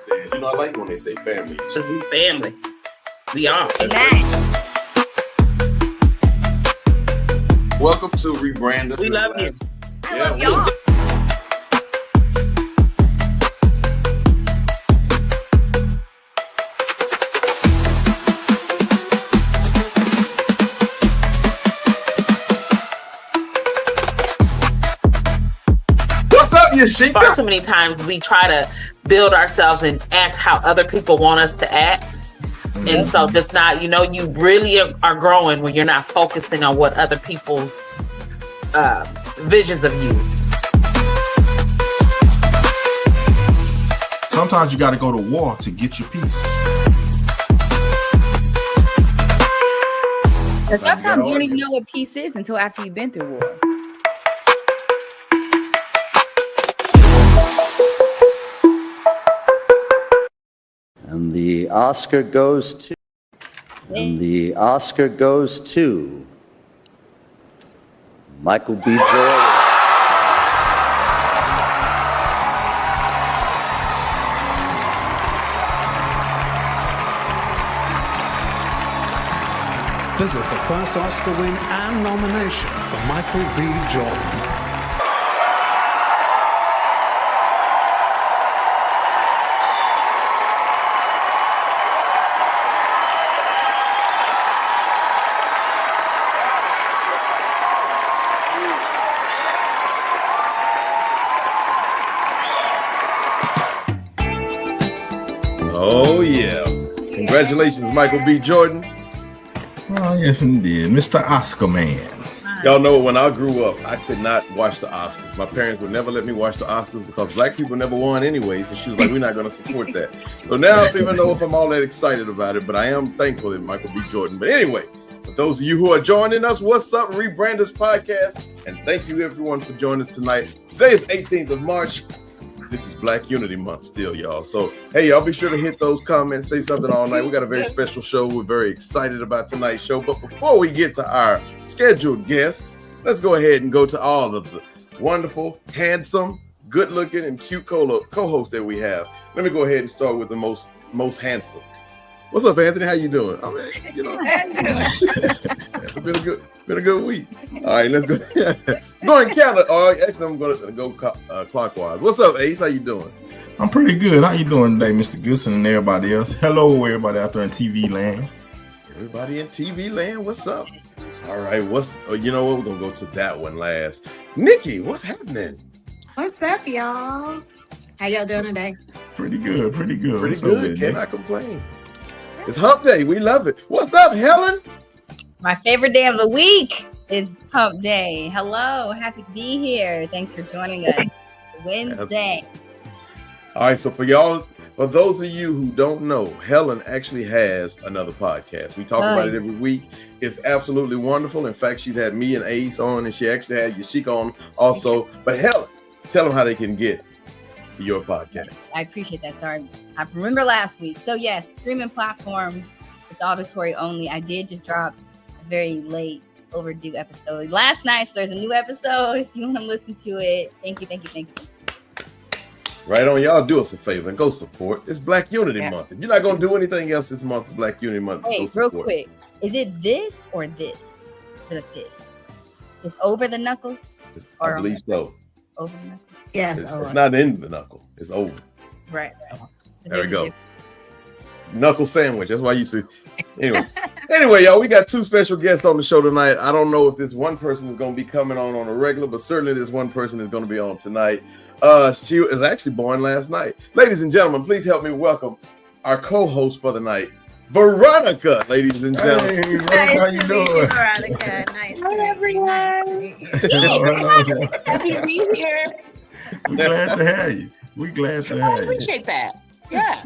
said. You know, I like when they say family. Because we family. We are. Welcome to Rebrand Us. We love you. I love y'all. Far too many times we try to build ourselves and act how other people want us to act. Mm-hmm. And so just not, you really are growing when you're not focusing on what other people's visions of you. Sometimes you got to go to war to get your peace. But sometimes you don't even know what peace is until after you've been through war. And the Oscar goes to. Michael B. Jordan. This is the first Oscar win and nomination for Michael B. Jordan. Oh, yeah. Congratulations, Michael B. Jordan. Oh, yes, indeed. Mr. Oscar Man. Y'all know when I grew up, I could not watch the Oscars. My parents would never let me watch the Oscars because black people never won anyway. So she was like, we're not going to support that. So now I don't even know if I'm all that excited about it, but I am thankful that Michael B. Jordan. But anyway, for those of you who are joining us, what's up, Rebrand Us Podcast? And thank you, everyone, for joining us tonight. Today is 18th of March. This is Black Unity Month still, y'all. So, hey, y'all be sure to hit those comments, say something all night. We got a very special show. We're very excited about tonight's show. But before we get to our scheduled guests, let's go ahead and go to all of the wonderful, handsome, good-looking, and cute co-hosts that we have. Let me go ahead and start with the most handsome. What's up, Anthony? How you doing? I mean, it's been a good week. All right, let's go. Going Canada. All right, actually, I'm going to go clockwise. What's up, Ace? How you doing? I'm pretty good. How you doing today, Mr. Goodson and everybody else? Hello, everybody out there in TV land. Everybody in TV land, what's up? All right, you know what? We're going to go to that one last. Nikki, what's happening? What's up, y'all? How y'all doing today? Pretty good. Pretty good. Cannot complain. It's Hump Day. We love it. What's up, Helen? My favorite day of the week is Hump Day. Hello. Happy to be here. Thanks for joining us. Wednesday. All right. So for those of you who don't know, Helen actually has another podcast. We talk about it every week. It's absolutely wonderful. In fact, she's had me and Ace on, and she actually had Yashika on also. But Helen, tell them how they can get your podcast. I appreciate that. Sorry, I remember last week. So yes, streaming platforms. It's auditory only. I did just drop a very late overdue episode last night. So there's a new episode if you want to listen to it. Thank you. Right on. Y'all do us a favor and go support. It's Black Unity Month. If you're not going to do anything else this month for Black Unity Month, hey, real quick. Is it this or this? Is it a this? It's over the knuckles? I believe so. Over the knuckles? Yes. It's not in the knuckle. It's over. Right. There we go. Knuckle sandwich. That's why you see. Anyway, y'all, we got two special guests on the show tonight. I don't know if this one person is going to be coming on a regular, but certainly this one person is going to be on tonight. She was actually born last night. Ladies and gentlemen, please help me welcome our co-host for the night, Veronica. Ladies and gentlemen. Hey, Veronica, how you doing? Veronica. Nice to meet you. Happy to be here. We're glad to have you. I appreciate that. Yeah.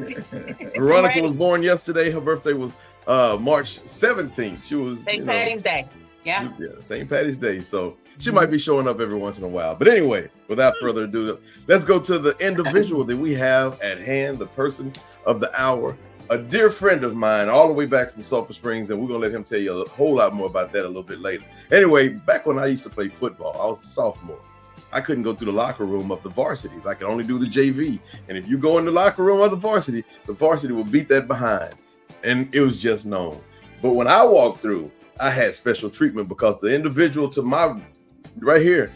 Veronica was born yesterday. Her birthday was March 17th. She was St. Patty's Day. Yeah. St. Patty's Day. So she might be showing up every once in a while. But anyway, without further ado, let's go to the individual that we have at hand, the person of the hour, a dear friend of mine, all the way back from Sulphur Springs, and we're going to let him tell you a whole lot more about that a little bit later. Anyway, back when I used to play football, I was a sophomore. I couldn't go through the locker room of the varsities. I could only do the JV. And if you go in the locker room of the varsity will beat that behind. And it was just known. But when I walked through, I had special treatment because the individual to my right here,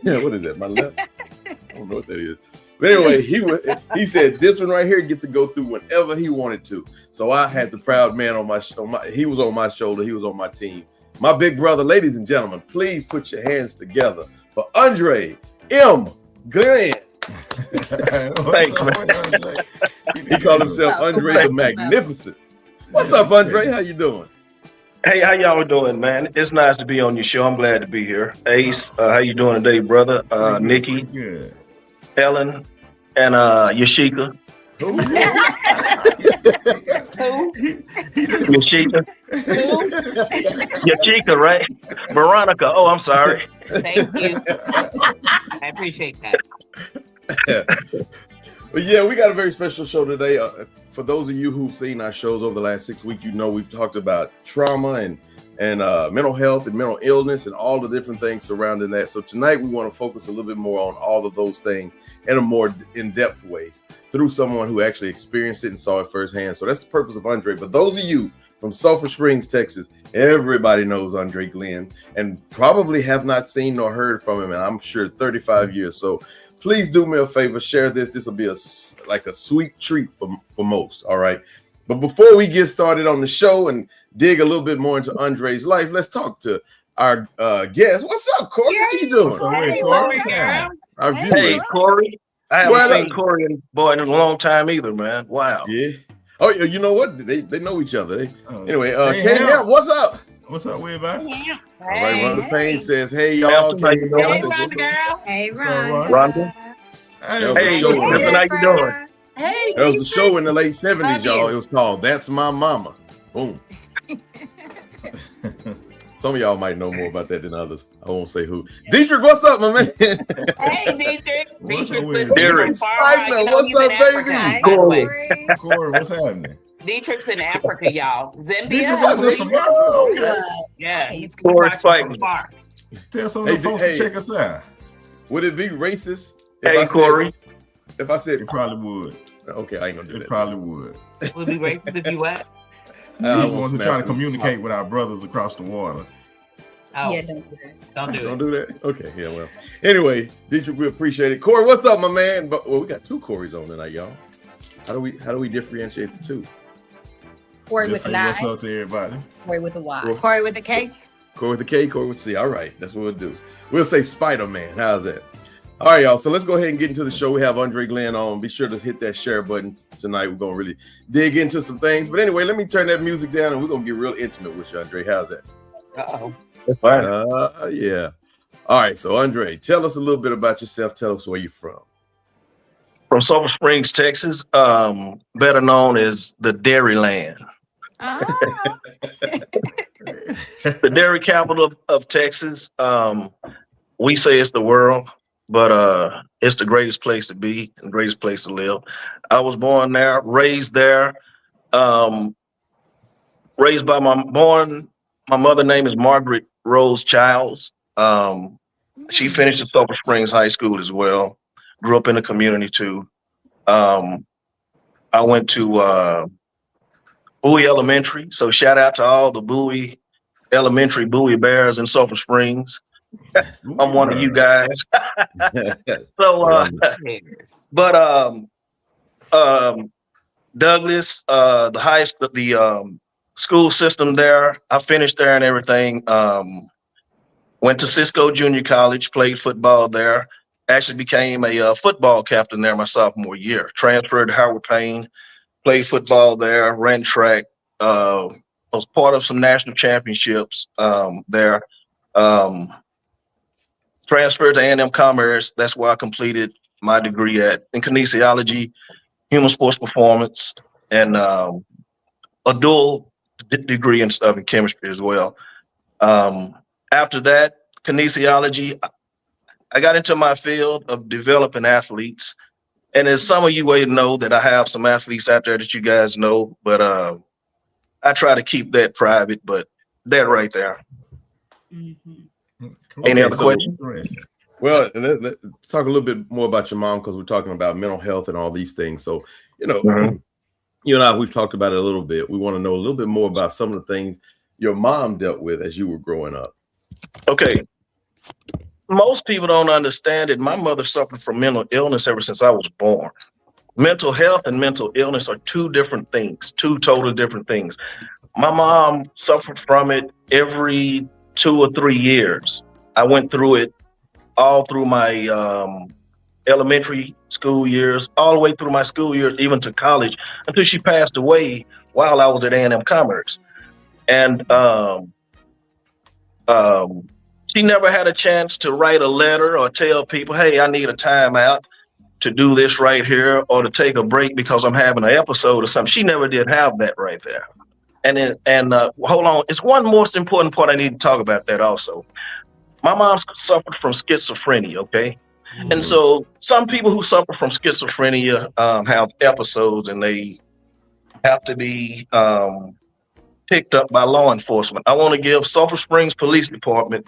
what is that? My left? I don't know what that is. But anyway, he said this one right here get to go through whenever he wanted to. So I had the proud man on my he was on my shoulder, he was on my team. My big brother, ladies and gentlemen, please put your hands together for Andre M. Glenn. Thanks, man. He called himself Andre the Magnificent. What's up, Andre? How you doing? Hey, how y'all doing, man? It's nice to be on your show. I'm glad to be here. Ace, how you doing today, brother? Nikki, Good. Ellen, and Yashika. Yashika. Yashika, right? Veronica. Oh, I'm sorry. Thank you. I appreciate that. But yeah, we got a very special show today. For those of you who've seen our shows over the last 6 weeks, you know we've talked about trauma and mental health and mental illness and all the different things surrounding that. So tonight we want to focus a little bit more on all of those things in a more in-depth ways through someone who actually experienced it and saw it firsthand. So that's the purpose of Andre. But those of you from Sulphur Springs, Texas, everybody knows Andre Glenn and probably have not seen nor heard from him in, I'm sure, 35 years. So please do me a favor, share this. This will be like a sweet treat for most, all right? But before we get started on the show and dig a little bit more into Andre's life, let's talk to our guest. What's up, Corey? How you doing? What's up, Corey? Our Hey, viewers. Corey. I haven't Well, seen Corey in a long time either, man. Wow. Yeah. Oh, you know what? They know each other. Anyway, hey, Kay Hamp, what's up? What's up, everybody? Yeah. All right, Rhonda Payne says, hey, y'all. How you doing? Kay Hamp says, what's up? Hey, What's up, Ron. Rhonda. Hey, Hey, Stephen, how you doing? Hey, There was a show in the late 70s, Love y'all. you. It was called That's My Mama. Boom. Some of y'all might know more about that than others. I won't say who. Dietrich, what's up, my man? Hey, Dietrich. What's Dietrich's up with listening Derek? from far Right away. now, You know, what's he's in up, Africa, baby? Hi, by the way. Corey. Corey, what's happening? Dietrich's in Africa, y'all. Dietrich Zambia. is from Africa? Okay. Yeah, he's Corey's watching fighting. from far. Tell some Hey, of the folks hey. to check us out. Would it be racist? Hey, Corey. If I said, It probably would. okay, I ain't gonna do It that. probably would. Would be racist if you what? We won't want to snap try to it. communicate with our brothers across the water. Oh, Yeah, don't do that. don't do Don't it. do that? Okay, yeah, well. Anyway, Dietrich, we appreciate it. Corey, what's up, my man? But we got two Corys on tonight, y'all. How do we differentiate the two? Corey Just with say an what's I, up to everybody. Corey with a Y. Corey with the cake. Corey with the K, Corey with the C. All right, that's what we'll do. We'll say Spider-Man. How's that? All right, y'all. So let's go ahead and get into the show. We have Andre Glenn on. Be sure to hit that share button tonight. We're going to really dig into some things. But anyway, let me turn that music down and we're going to get real intimate with you, Andre. How's that? Uh-oh. That's fine. Yeah. All right. So, Andre, tell us a little bit about yourself. Tell us where you're from. From Sulphur Springs, Texas, better known as the Dairyland. Oh. The dairy capital of Texas. We say it's the world, but it's the greatest place to be, the greatest place to live. I was born there, raised there, raised by my mother name is Margaret Rose Childs. She finished at Sulphur Springs High School as well. Grew up in the community too. I went to Bowie Elementary. So shout out to all the Bowie Elementary Bowie Bears in Sulphur Springs. I'm one of you guys. So, but Douglas, the school system there, I finished there and everything. Went to Cisco Junior College, played football there. Actually became a football captain there my sophomore year. Transferred to Howard Payne, played football there, ran track. Was part of some national championships there. Transferred to A&M Commerce. That's where I completed my degree in kinesiology, human sports performance, and a dual degree in stuff in chemistry as well. After that, kinesiology, I got into my field of developing athletes. And as some of you may know that I have some athletes out there that you guys know, but I try to keep that private, but that right there. Mm-hmm. Any other questions? Well, and let's talk a little bit more about your mom because we're talking about mental health and all these things. So, you and I, we've talked about it a little bit. We want to know a little bit more about some of the things your mom dealt with as you were growing up. Okay. Most people don't understand it. My mother suffered from mental illness ever since I was born. Mental health and mental illness are two different things, two totally different things. My mom suffered from it every 2 or 3 years. I went through it all through my elementary school years, all the way through my school years, even to college, until she passed away while I was at A&M Commerce. And she never had a chance to write a letter or tell people, hey, I need a timeout to do this right here, or to take a break because I'm having an episode or something. She never did have that right there. And hold on, it's one most important part I need to talk about that also. My mom suffered from schizophrenia, okay? And so some people who suffer from schizophrenia have episodes, and they have to be picked up by law enforcement. I want to give Sulphur Springs Police Department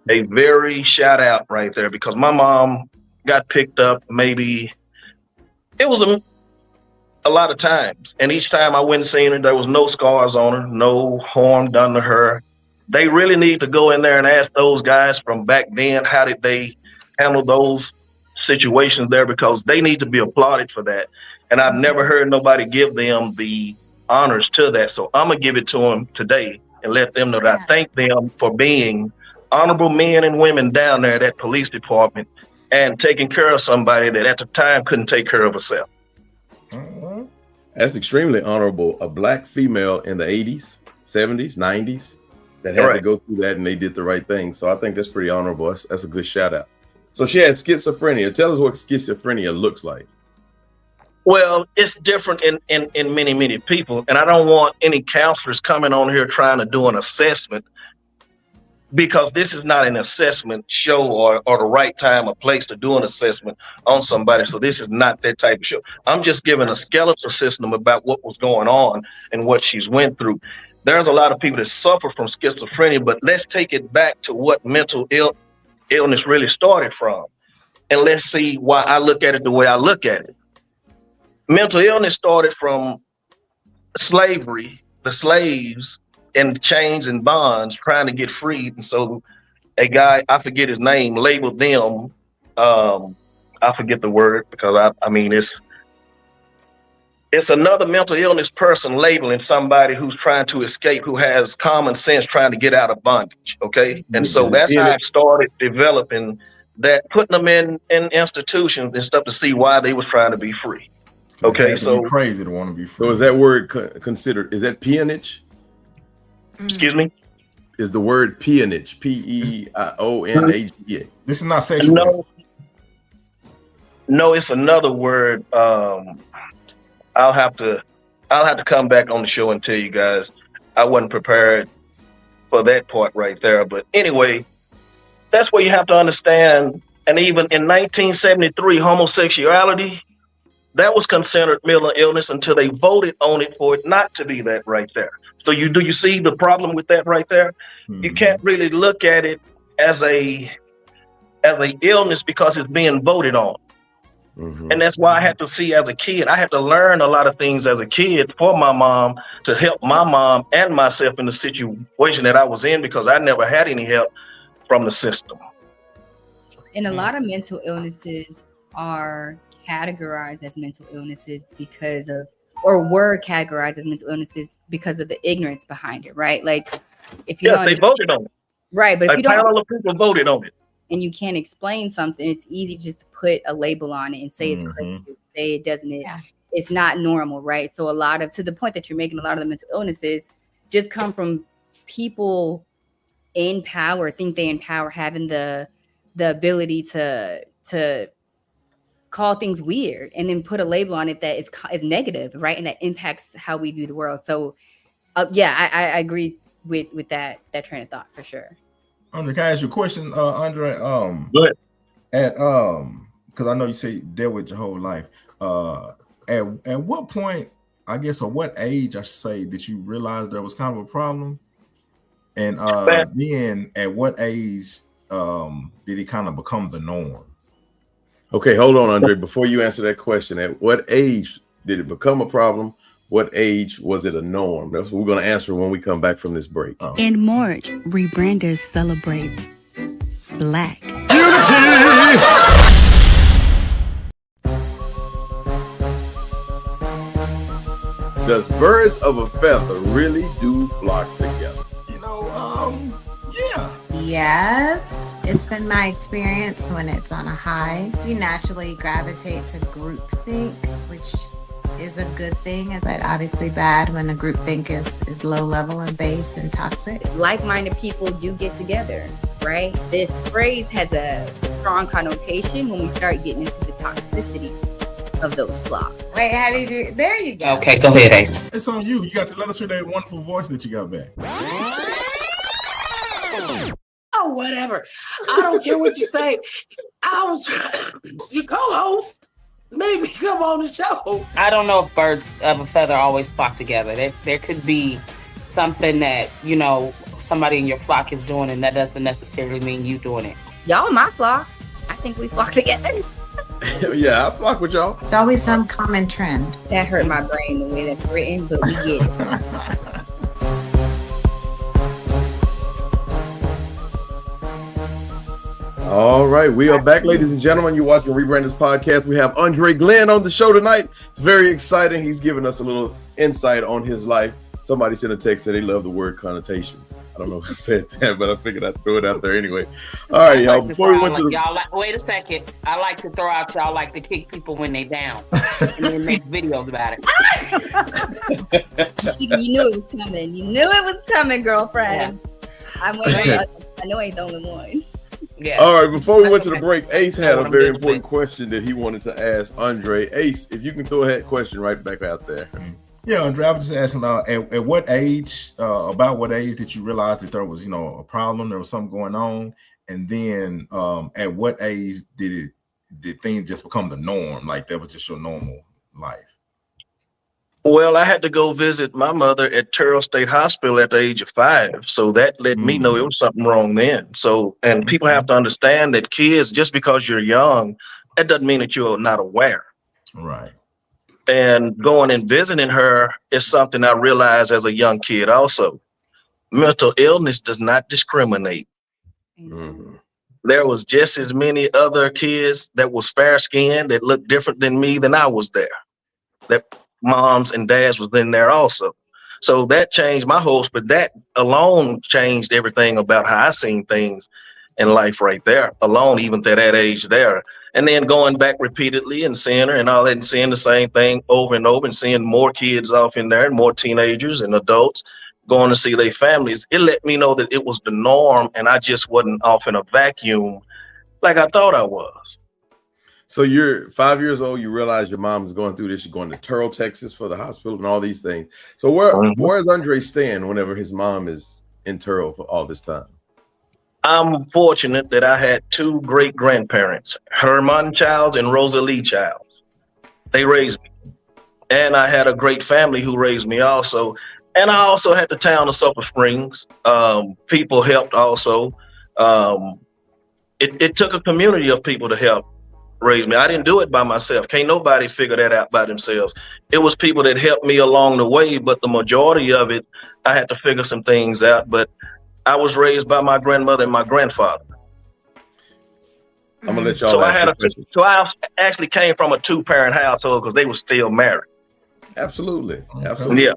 a very shout out right there, because my mom got picked up maybe, it was a lot of times. And each time I went and seen her, there was no scars on her, no harm done to her. They really need to go in there and ask those guys from back then, how did they handle those situations there, because they need to be applauded for that. And I've never heard nobody give them the honors to that. So I'm going to give it to them today and let them know that I thank them for being honorable men and women down there at that police department and taking care of somebody that at the time couldn't take care of herself. That's extremely honorable. A black female in the 80s, 70s, 90s that had to go through that, and they did the right thing. So I think that's pretty honorable. That's a good shout out. So she had schizophrenia. Tell us what schizophrenia looks like. Well, it's different in many, many people. And I don't want any counselors coming on here trying to do an assessment, because this is not an assessment show or the right time or place to do an assessment on somebody. So this is not that type of show. I'm just giving a skeletal system about what was going on and what she's went through. There's a lot of people that suffer from schizophrenia, but let's take it back to what mental illness really started from. And let's see why I look at it the way I look at it. Mental illness started from slavery, the slaves in chains and bonds trying to get freed. And so a guy, I forget his name, labeled them, I forget the word, because I mean, it's another mental illness person labeling somebody who's trying to escape, who has common sense, trying to get out of bondage. Okay. And so that's how I started developing that, putting them in institutions and stuff to see why they was trying to be free. Okay. So crazy to want to be free. So is that word considered, is that peonage? Excuse me? Is the word peonage, P-E-I-O-N-A-G-A? This is not sexual. No, it's another word. I'll have to come back on the show and tell you guys. I wasn't prepared for that part right there. But anyway, that's where you have to understand. And even in 1973, homosexuality, that was considered mental illness until they voted on it for it not to be that right there. So you see the problem with that right there? Mm-hmm. You can't really look at it as a illness because it's being voted on. Mm-hmm. And that's why I had to see as a kid, I had to learn a lot of things as a kid for my mom, to help my mom and myself in the situation that I was in, because I never had any help from the system. And a lot of mental illnesses are categorized as mental illnesses because of, or were categorized as mental illnesses because of the ignorance behind it, right? Like if you don't, they voted on it, right? But if you don't, panel of people voted on it, and you can't explain something, it's easy just to put a label on it and say it's crazy, say it doesn't, it's not normal, right? So a lot of, to the point that you're making, a lot of the mental illnesses just come from people in power, think they in power, having the ability to call things weird and then put a label on it that is negative, right? And that impacts how we view the world. So I agree with that train of thought for sure. Andre, can I ask you a question, Andre? Good. Because I know you say dealt with your whole life. At what point, I guess, or what age, I should say, did you realize there was kind of a problem? And then at what age did it kind of become the norm? Okay, hold on, Andre. Before you answer that question, at what age did it become a problem? What age was it a norm? That's what we're going to answer when we come back from this break. In March, rebranders celebrate Black. Does birds of a feather really do flock together? Yeah. Yes, it's been my experience when it's on a high. You naturally gravitate to groupthink, which is a good thing, but obviously bad when the groupthink is low level and base and toxic. Like-minded people do get together, right? This phrase has a strong connotation when we start getting into the toxicity of those flocks. Wait, how do you do? There you go. Okay, go ahead, Ace. It's on you. You got to let us hear that wonderful voice that you got back. Oh, whatever. I don't care what you say. I was your co-host. Made me come on the show. I don't know if birds of a feather always flock together. There could be something that, you know, somebody in your flock is doing, and that doesn't necessarily mean you doing it. Y'all my flock. I think we flock together. Yeah, I flock with y'all. It's always some common trend. That hurt my brain the way that's written, but we get it. All right, we are back, ladies and gentlemen. You're watching Rebranders Podcast. We have Andre Glenn on the show tonight. It's very exciting. He's giving us a little insight on his life. Somebody sent a text that they love the word connotation. I don't know who said that, but I figured I'd throw it out there anyway. All right, y'all. Before we went to wait a second. I like to throw out y'all like to kick people when they down and then make videos about it. You knew it was coming. You knew it was coming, girlfriend. I'm waiting. I know I ain't the only one. Yeah. All right, before we went to the break, Ace had a very important question that he wanted to ask Andre. Ace, if you can throw ahead question right back out there. Yeah, Andre, I was just asking, at what age, about what age did you realize that there was, a problem, there was something going on? And then at what age did things just become the norm? Like that was just your normal life? Well, I had to go visit my mother at Terrell State Hospital at the age of 5. So that let me know it was something wrong then. So, and people have to understand that kids, just because you're young, that doesn't mean that you're not aware. Right. And going and visiting her is something I realized as a young kid also. Mental illness does not discriminate. Mm-hmm. There was just as many other kids that was fair-skinned that looked different than me than I was there. That moms and dads was in there also. So that changed my hopes, but that alone changed everything about how I seen things in life right there, alone, even at that age there. And then going back repeatedly and seeing her and all that and seeing the same thing over and over and seeing more kids off in there and more teenagers and adults going to see their families, it let me know that it was the norm and I just wasn't off in a vacuum like I thought I was. So you're 5 years old. You realize your mom is going through this. You're going to Terrell, Texas for the hospital and all these things. So where is Andre staying whenever his mom is in Terrell for all this time? I'm fortunate that I had 2 great grandparents, Herman Childs and Rosalie Childs. They raised me. And I had a great family who raised me also. And I also had the town of Sulphur Springs. People helped also. It took a community of people to help raise me. I didn't do it by myself. Can't nobody figure that out by themselves. It was people that helped me along the way, but the majority of it, I had to figure some things out. But I was raised by my grandmother and my grandfather. I'm gonna let y'all. So I actually came from a 2-parent household because they were still married. Absolutely. Yeah. Yeah.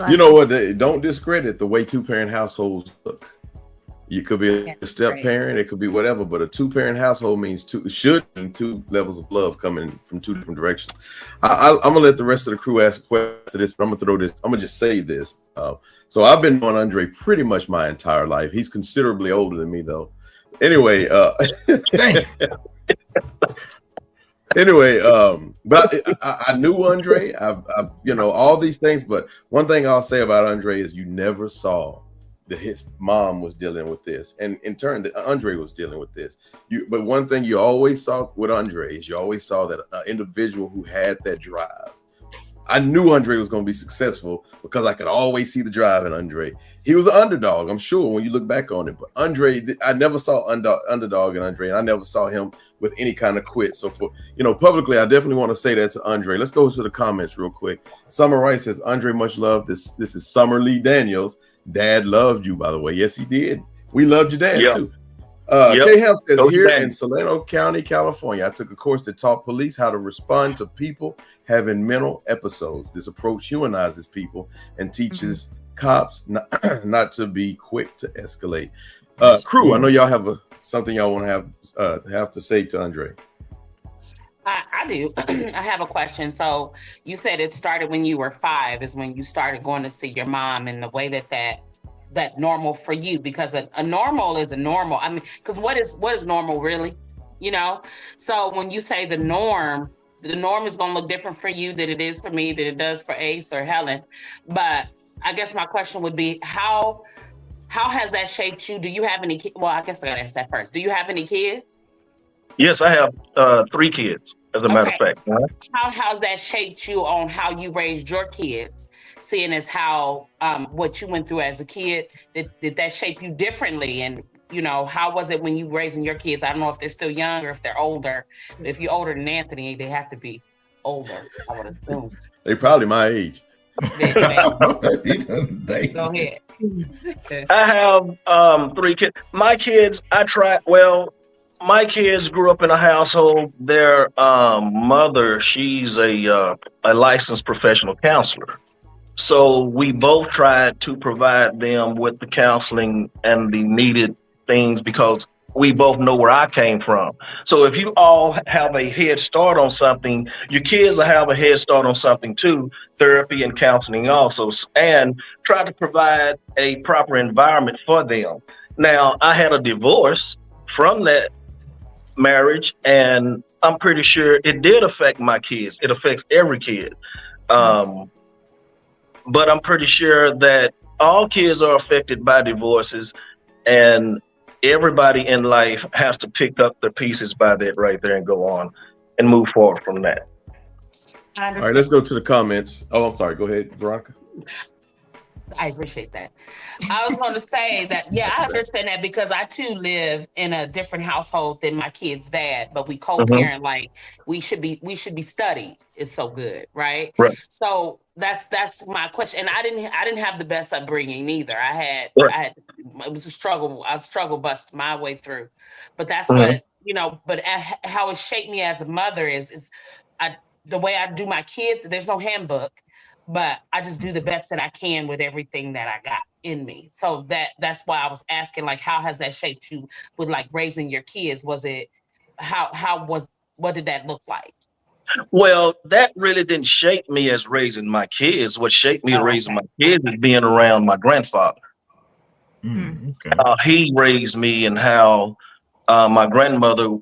You know what? Don't discredit the way 2-parent households look. You could be a step parent, it could be whatever, but a 2-parent household should mean 2 levels of love coming from 2 different directions. I'm gonna let the rest of the crew ask a question to this, but I'm gonna just say this. So I've been knowing Andre pretty much my entire life. He's considerably older than me, though. Anyway, but I knew Andre. I've all these things, but one thing I'll say about Andre is you never saw that his mom was dealing with this, and in turn that Andre was dealing with this. But one thing you always saw with Andre is you always saw that an individual who had that drive. I knew Andre was going to be successful because I could always see the drive in Andre. He was an underdog, I'm sure, when you look back on it. But Andre, I never saw underdog in Andre, and I never saw him with any kind of quit. So for publicly, I definitely want to say that to Andre. Let's go to the comments real quick. Summer Rice says, Andre, much love. This is Summer Lee Daniels. Dad loved you, by the way. Yes, he did. We loved your dad too. K-Ham says, here in Solano County, California, I took a course that taught police how to respond to people having mental episodes. This approach humanizes people and teaches cops not to be quick to escalate. Crew, I know y'all have something y'all want to have to say to Andre. I do. I have a question. So you said it started when you were 5 is when you started going to see your mom, and the way that normal for you, because a normal is a normal. I mean, because what is normal really? So when you say the norm is going to look different for you than it is for me, than it does for Ace or Helen. But I guess my question would be, how has that shaped you? Do you have any kids? Well, I guess I gotta ask that first. Do you have any kids? Yes, I have 3 kids, as a matter of fact. How has that shaped you on how you raised your kids, seeing as how what you went through as a kid? Did that shape you differently? And how was it when you raising your kids? I don't know if they're still young or if they're older. If you're older than Anthony, they have to be older, I would assume. They probably my age. Go ahead. I have 3 kids. My kids, my kids grew up in a household. Their mother, she's a licensed professional counselor. So we both tried to provide them with the counseling and the needed things, because we both know where I came from. So if you all have a head start on something, your kids will have a head start on something too, therapy and counseling also, and try to provide a proper environment for them. Now, I had a divorce from that marriage, and I'm pretty sure it did affect my kids. It affects every kid. But I'm pretty sure that all kids are affected by divorces, and everybody in life has to pick up the pieces by that right there and go on and move forward from that. All right, let's go to the comments. Oh, I'm sorry. Go ahead, Veronica. I appreciate that. I was going to say that, yeah, I understand that, because I too live in a different household than my kid's dad, but we co-parent. Like we should be studied. It's so good, right? So that's my question. And I didn't have the best upbringing either. I had it was a struggle. I struggle bust my way through, but that's what But how it shaped me as a mother is the way I do my kids. There's no handbook. But I just do the best that I can with everything that I got in me. So that's why I was asking, like, how has that shaped you with like raising your kids? Was it what did that look like? Well, that really didn't shape me as raising my kids. What shaped me raising my kids is being around my grandfather. He raised me, and how my grandmother,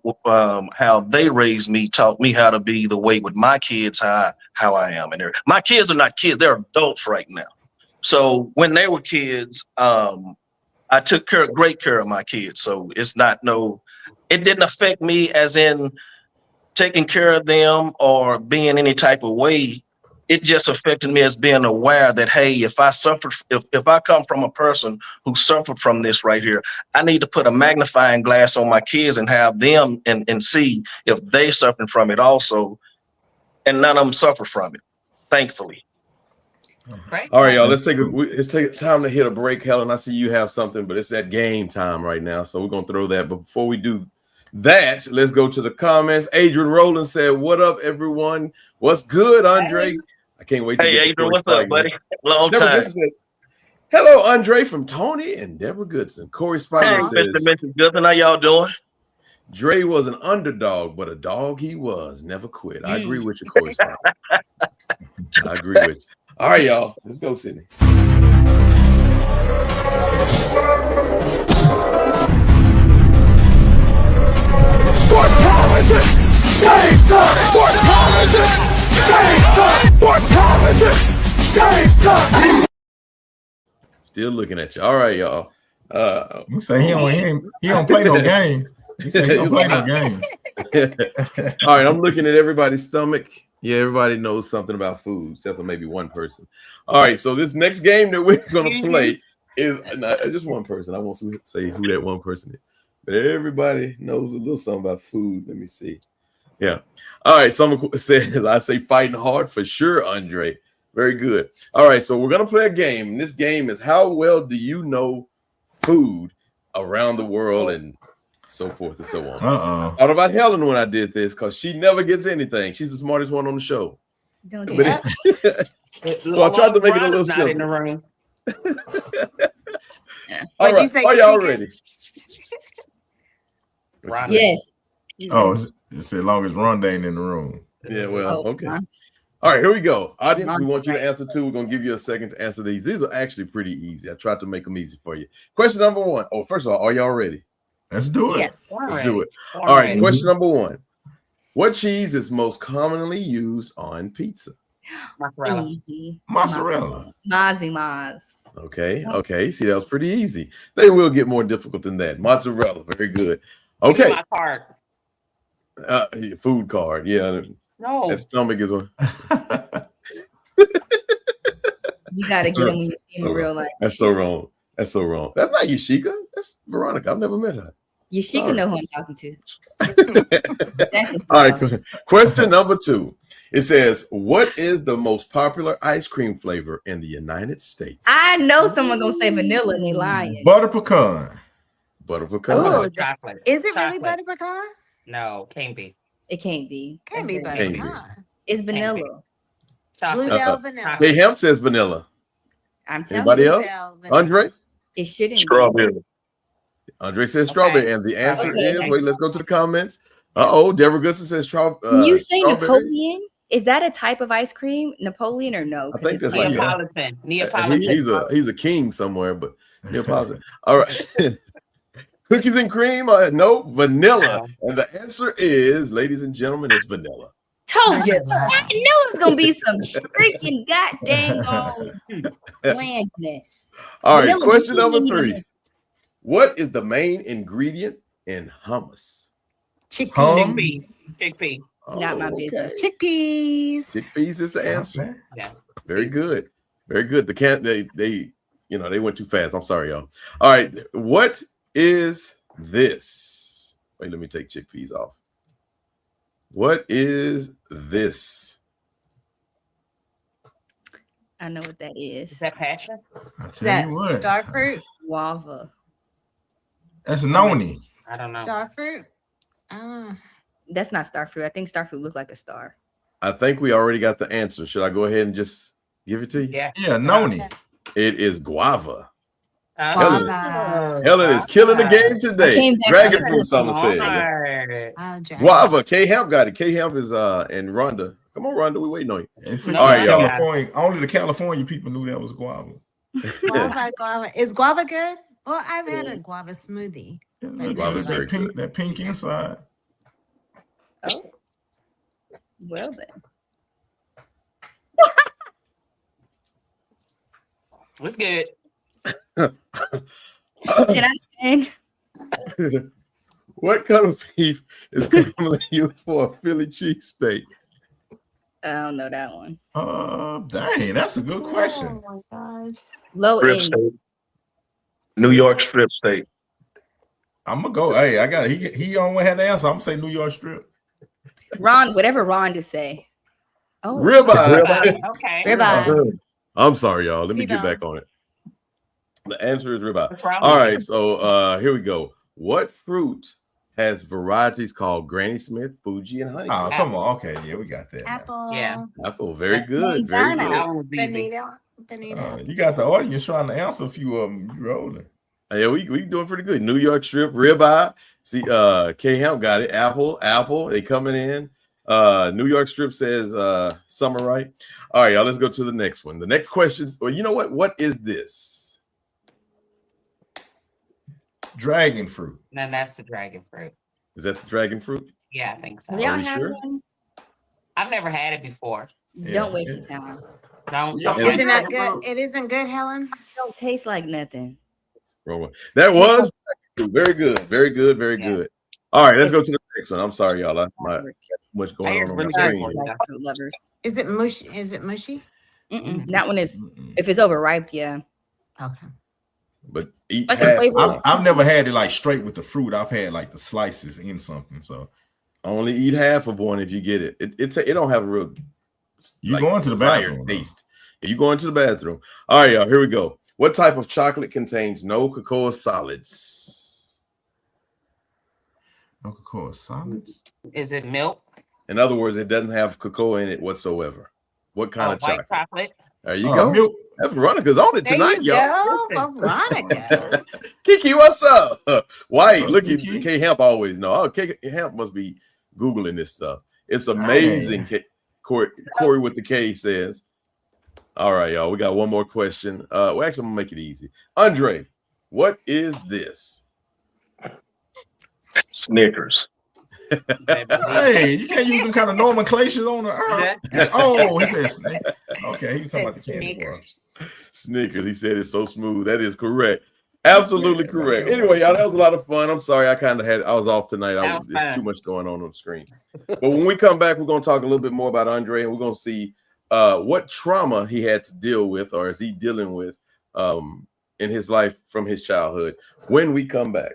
how they raised me, taught me how to be the way with my kids, how I am. And my kids are not kids, they're adults right now. So when they were kids, I took great care of my kids. So it didn't affect me as in taking care of them or being any type of way. It just affected me as being aware that, hey, if I come from a person who suffered from this right here, I need to put a magnifying glass on my kids and have them and see if they're suffering from it also, and none of them suffer from it, thankfully. Right. All right, y'all, let's take time to hit a break. Helen, I see you have something, but it's that game time right now, so we're going to throw that. But before we do that, let's go to the comments. Adrian Rowland said, what up, everyone? What's good, Andre? Hey. I can't wait to get Adrian, what's up, buddy? Long Deborah time. Says, hello, Andre, from Tony and Deborah Goodson. Corey Spider says, Mr. Goodson, how y'all doing? Dre was an underdog, but a dog he was. Never quit. I agree with you, Corey Spider. I agree with you. All right, y'all. Let's go, Sydney. What time is it? Game time! What time is it? Game time! What time is it? Game time! Still looking at you. All right, y'all. You say he don't play no game. He said he don't play no game. All right, I'm looking at everybody's stomach. Yeah, everybody knows something about food, except for maybe one person. All right, so this next game that we're gonna play is not just one person. I won't say who that one person is, but everybody knows a little something about food. Let me see. Yeah. All right. Someone says, I say fighting hard for sure, Andre. Very good. All right. So we're going to play a game. And this game is how well do you know food around the world and so forth and so on. I thought about Helen when I did this because she never gets anything. She's the smartest one on the show. Don't do that. So I tried to make it a little simple. In the room. All What'd you right. say, Are y'all Yashika? ready? Yes. Oh, it's as long as Rhonda ain't in the room. Yeah, well, Oh, okay. huh? All right, here we go. Audience, we want you to answer too. We're going to give you a second to answer these. These are actually pretty easy. I tried to make them easy for you. Question number one. Oh, first of all, are y'all ready? Let's do it. Yes. Let's do it. All right, question number one. What cheese is most commonly used on pizza? Mozzarella. Easy. Mozzarella. Mozzie Moz. Okay. See, that was pretty easy. They will get more difficult than that. Mozzarella, very good. Okay. My card. Food card. Yeah. No. That stomach is one. You got to get him when you see him in real life. That's so wrong. That's so wrong. That's not Yashika. That's Veronica. I've never met her. Yashika know who I'm talking to. All right. Question number two. It says, what is the most popular ice cream flavor in the United States? I know someone gonna say vanilla and they lying. Butter pecan. Butter pecan. Ooh, Chocolate. is it really Chocolate. butter pecan? No, can't be. It can't be. Can't be butter Can't be. pecan. It's vanilla. Chocolate. Bluebell vanilla. Hey, Hemp says vanilla. I'm telling Anybody you, else? Bluebell vanilla. Andre? it shouldn't Strawberry. Andre says strawberry. And the answer Okay. is, wait, let's go to the comments. Deborah Goodson says be. When you say strawberry. Napoleon, is that a type of ice cream? Napoleon or no? I think that's like Neapolitan. Neapolitan. he's a king somewhere, but Neapolitan. All right. Cookies and cream? No, vanilla. And the answer is, ladies and gentlemen, it's vanilla. Told you. I knew it was gonna be some freaking goddamn blandness. All right, Vanilla question bean number ain't even 3. What is the main ingredient in hummus? Chickpeas. Chickpea. Not my business. Chickpeas. Chickpeas is the answer. Yeah. Very good. Very good. They went too fast. I'm sorry, y'all. All right. What is this? Wait, let me take chickpeas off. What is this? I know what that is. Is that passion? I Is tell that you what. star fruit? Guava. That's noni. I don't know. Star fruit? I don't know. That's not starfruit. I think starfruit looks like a star. I think we already got the answer. Should I go ahead and just give it to you? Yeah. Yeah, noni. It is guava. Guava. Helen is killing the game today. came back Dragon from fruit, the someone said. Guava. K Hemp got it. K Hemp is and Rhonda. Come on, Rhonda. We waiting on you. It's All right, y'all. California. Only the California people knew that was guava. Guava. Is guava good? Well, I've had a guava smoothie. Guava's very good. That pink inside. Oh. Well then. It's good. 10 out of 10. What kind of beef is commonly used for a Philly cheesesteak? I don't know that one. Dang, that's a good question. Oh my gosh. Low Strip end. steak. New York strip steak. I'm gonna go. Hey, I got it. He only had the answer. I'm gonna say New York strip. Ron, whatever Ron just say. Oh, Ribeye. Okay. Ribeye. I'm sorry, y'all. Let me get T-bone. back on it. The answer is ribeye. What's wrong All with right, you? so here we go. What fruit has varieties called Granny Smith, Fuji, and honey? Oh, come on. Okay, yeah, we got that. Apple. Yeah. Apple, very That's good. Very Louisiana. good. That one was easy. Bonita. You got the audience trying to answer a few of them. You rolling. Yeah, we doing pretty good. New York strip, ribeye. See, K Hemp got it. Apple. They coming in. New York strip says summer, right? All right, y'all. Let's go to the next one. The next question. Well, you know what? What is this? Dragon fruit. No, that's the dragon fruit. Is that the dragon fruit? Yeah, I think so. y'all Are you have sure? one? I've never had it before. Don't waste your time. Don't. Yeah. don't Isn't like that good? It isn't good, Helen? Don't taste like nothing. Wrong one. That was very good. Very good. Very Yeah. good. All right, let's go to the next one. I'm sorry, y'all. I got too much going on my screen. Like fruit lovers. Is it mushy? Is it mushy? That one is, if it's overripe, yeah. Okay. But eat Like half. I've never had it like straight with the fruit. I've had like the slices in something. So only eat half of one if you get it. It don't have a real. You going to the bathroom? Taste. You going to the bathroom? All right, y'all. Here we go. What type of chocolate contains no cocoa solids? No cocoa solids. Is it milk? In other words, it doesn't have cocoa in it whatsoever. What kind of white chocolate? chocolate. There you go. Milk. That's Veronica's on it tonight, y'all. Veronica. Kiki, what's up? White. What's up, Look at Kiki? K Hemp always know. Oh, K Hemp must be Googling this stuff. It's amazing. Corey with the K says. All right, y'all. We got one more question. Well, actually, I'm gonna make it easy. Andre, what is this? Snickers. Hey, you can't use them kind of nomenclatures on the earth. Oh, he said snake. Okay, he was talking about the candy bar. Snickers. He said it's so smooth. That is correct. Absolutely correct. Anyway, y'all, that was a lot of fun. I'm sorry, I was off tonight. It's too much going on the screen. But when we come back, we're gonna talk a little bit more about Andre, and we're gonna see what trauma he had to deal with, or is he dealing with in his life from his childhood when we come back.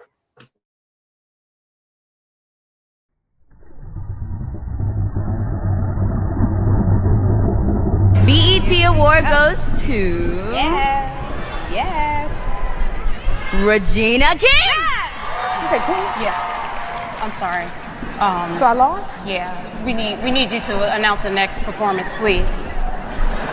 BET award goes to Yes. Regina King. You said King? Yeah. I'm sorry. So I lost? Yeah. We need you to announce the next performance, please.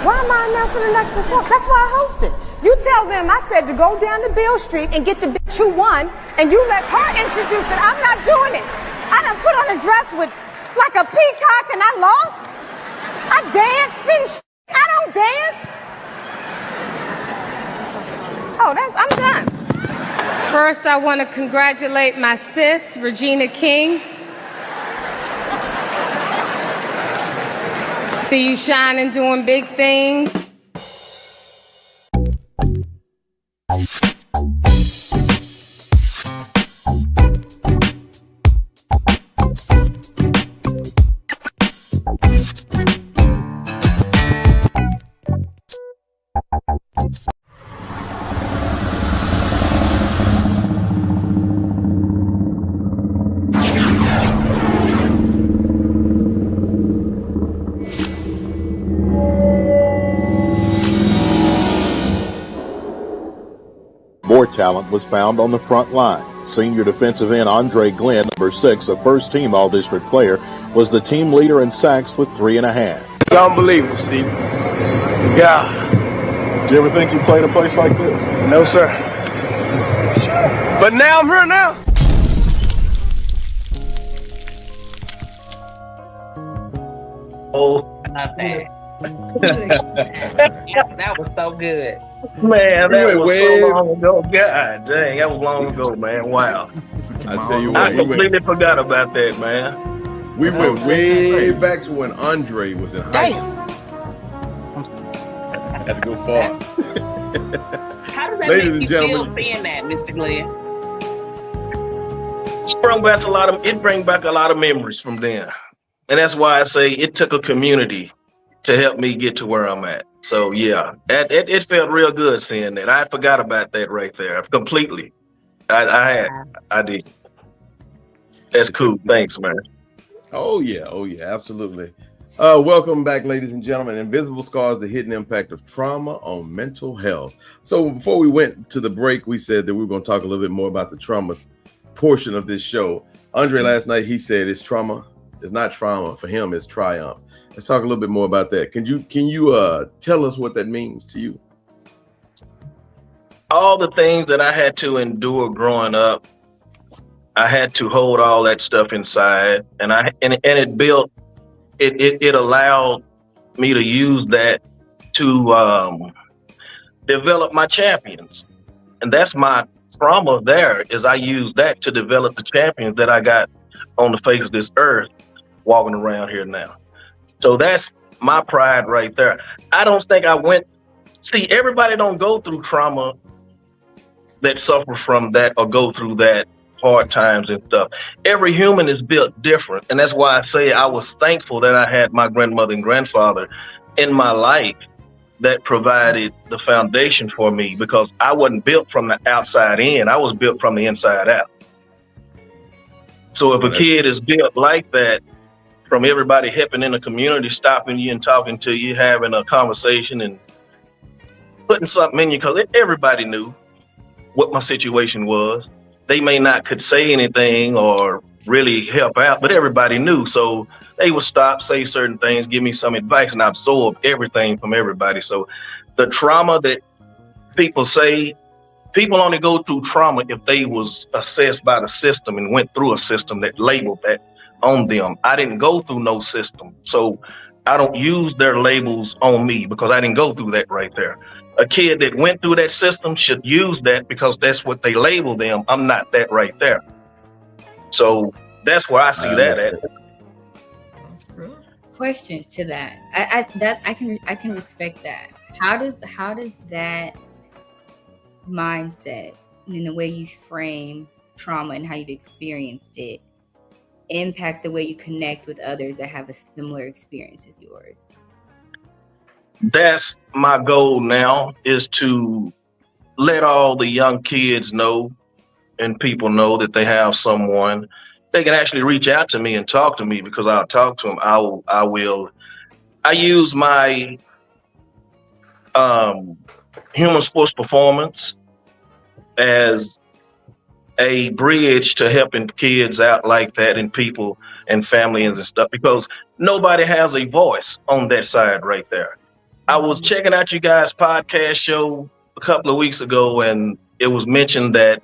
Why am I announcing the next performance? That's why I hosted. You tell them I said to go down to Beale Street and get the bitch who won, and you let her introduce it. I'm not doing it. I done put on a dress with like a peacock and I lost. I danced. I don't dance. I'm so sorry. Oh, I'm done. First, I want to congratulate my sis, Regina King. See you shining, doing big things. More talent was found on the front line. Senior defensive end Andre Glenn, number 6, a first-team All-District player, was the team leader in sacks with 3.5. It's unbelievable, Steve. Yeah. Did you ever think you played a place like this? No, sir. But now I'm here now. Oh, not bad. That was so good. Man, that went was way- so long ago. God dang, that was long ago, man. Wow. I tell you I what, we completely forgot about that, man. went way back to when Andre was in high school. Had to go far. How does that Ladies and make you gentlemen. feel seeing that, Mr. Glenn? It brings back a lot of memories from then. And that's why I say it took a community to help me get to where I'm at. So yeah, it felt real good seeing that. I forgot about that right there completely. I did. That's cool. Thanks, man. Oh yeah, absolutely. Welcome back, ladies and gentlemen. Invisible Scars: The Hidden Impact of Trauma on Mental Health. So before we went to the break, we said that we were going to talk a little bit more about the trauma portion of this show. Andre last night, he said it's trauma. It's not trauma for him. It's triumph. Let's talk a little bit more about that. Can you tell us what that means to you? All the things that I had to endure growing up, I had to hold all that stuff inside, and it allowed me to use that to develop my champions. And that's my trauma there, is I use that to develop the champions that I got on the face of this earth walking around here now. So that's my pride right there. I don't think everybody don't go through trauma that suffer from that or go through that hard times and stuff. Every human is built different. And that's why I say I was thankful that I had my grandmother and grandfather in my life that provided the foundation for me, because I wasn't built from the outside in. I was built from the inside out. So if a kid is built like that, from everybody helping in the community, stopping you and talking to you, having a conversation and putting something in you, because everybody knew what my situation was. They may not could say anything or really help out, but everybody knew. So they would stop, say certain things, give me some advice, and I absorb everything from everybody. So the trauma that people say, people only go through trauma if they was assessed by the system and went through a system that labeled that on them. I didn't go through no system, so I don't use their labels on me because I didn't go through that right there. A kid that went through that system should use that because that's what they label them. I'm not that right there. So that's where I see that at. Question to that. I can respect that. How does that mindset and the way you frame trauma and how you've experienced it impact the way you connect with others that have a similar experience as yours? That's my goal now, is to let all the young kids know and people know that they have someone. They can actually reach out to me and talk to me, because I'll talk to them. I use my human sports performance as a bridge to helping kids out like that, and people and families and stuff, because nobody has a voice on that side right there. I was checking out you guys' podcast show a couple of weeks ago, and it was mentioned that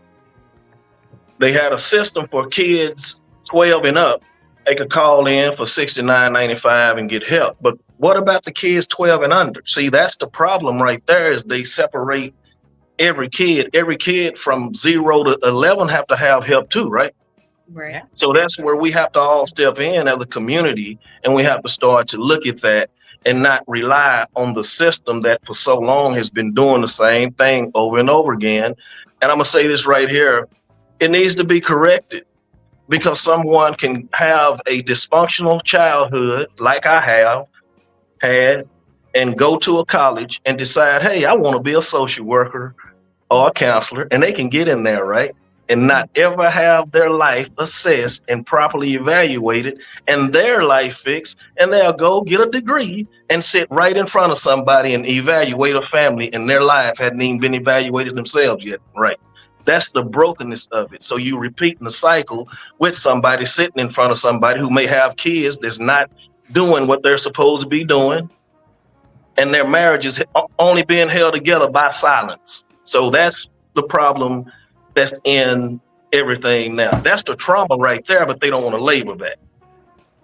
they had a system for kids 12 and up. They could call in for $69.95 and get help. But what about the kids 12 and under? See, that's the problem right there, is they separate every kid from 0 to 11 have to have help too, right? Right. So that's where we have to all step in as a community, and we have to start to look at that and not rely on the system that for so long has been doing the same thing over and over again. And I'm gonna say this right here, it needs to be corrected, because someone can have a dysfunctional childhood like I have had, and go to a college and decide, hey, I want to be a social worker or a counselor, and they can get in there, right? And not ever have their life assessed and properly evaluated and their life fixed, and they'll go get a degree and sit right in front of somebody and evaluate a family, and their life hadn't even been evaluated themselves yet, right? That's the brokenness of it. So you repeating the cycle with somebody sitting in front of somebody who may have kids that's not doing what they're supposed to be doing, and their marriage is only being held together by silence. So that's the problem that's in everything now. That's the trauma right there, but they don't want to label that.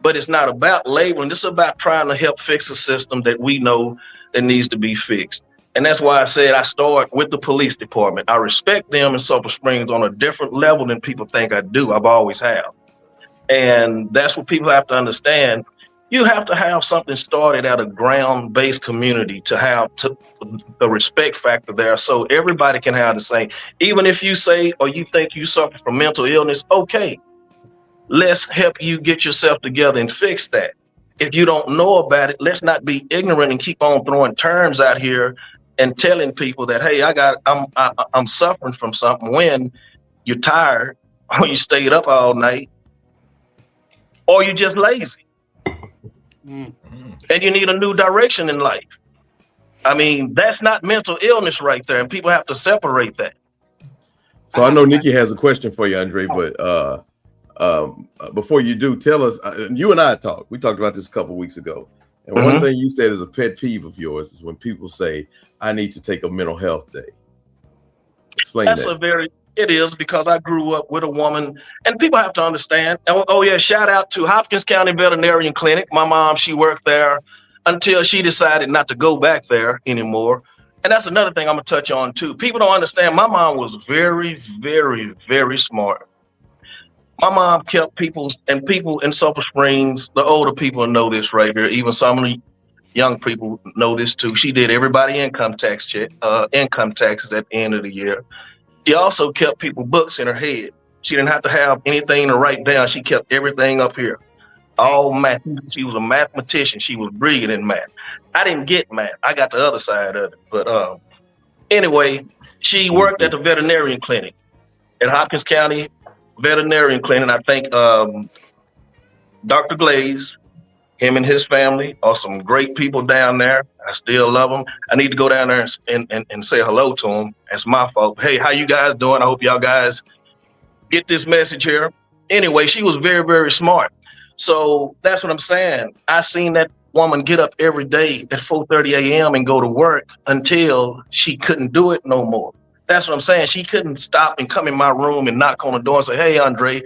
But it's not about labeling. It's about trying to help fix a system that we know that needs to be fixed. And that's why I said I start with the police department. I respect them in Sulphur Springs on a different level than people think I do. I've always have. And that's what people have to understand. You have to have something started at a ground-based community to have the respect factor there, so everybody can have the same. Even if you say or you think you suffer from mental illness, okay, let's help you get yourself together and fix that. If you don't know about it, let's not be ignorant and keep on throwing terms out here and telling people that, hey, I'm suffering from something, when you're tired, or you stayed up all night, or you're just lazy. And you need a new direction in life. I mean, that's not mental illness right there, and people have to separate that. So I know Nikki has a question for you, Andre, but before you do, tell us, you and I talked. We talked about this a couple of weeks ago, and one thing you said is a pet peeve of yours is when people say, I need to take a mental health day. Explain that. It is, because I grew up with a woman, and people have to understand. Oh yeah, shout out to Hopkins County Veterinarian Clinic. My mom, she worked there until she decided not to go back there anymore. And that's another thing I'm gonna touch on too. People don't understand. My mom was very, very, very smart. My mom kept people in Sulphur Springs, the older people know this right here. Even some of the young people know this too. She did everybody income taxes at the end of the year. She also kept people books in her head. She didn't have to have anything to write down. She kept everything up here. All math. She was a mathematician. She was brilliant in math. I didn't get math. I got the other side of it. But anyway, she worked at the veterinarian clinic at Hopkins County Veterinarian Clinic. I think Dr. Glaze, him and his family are some great people down there. I still love them. I need to go down there and say hello to them. That's my fault. Hey, how you guys doing? I hope y'all guys get this message here. Anyway, she was very, very smart. So that's what I'm saying. I seen that woman get up every day at 4:30 a.m. and go to work until she couldn't do it no more. That's what I'm saying. She couldn't stop and come in my room and knock on the door and say, hey, Andre,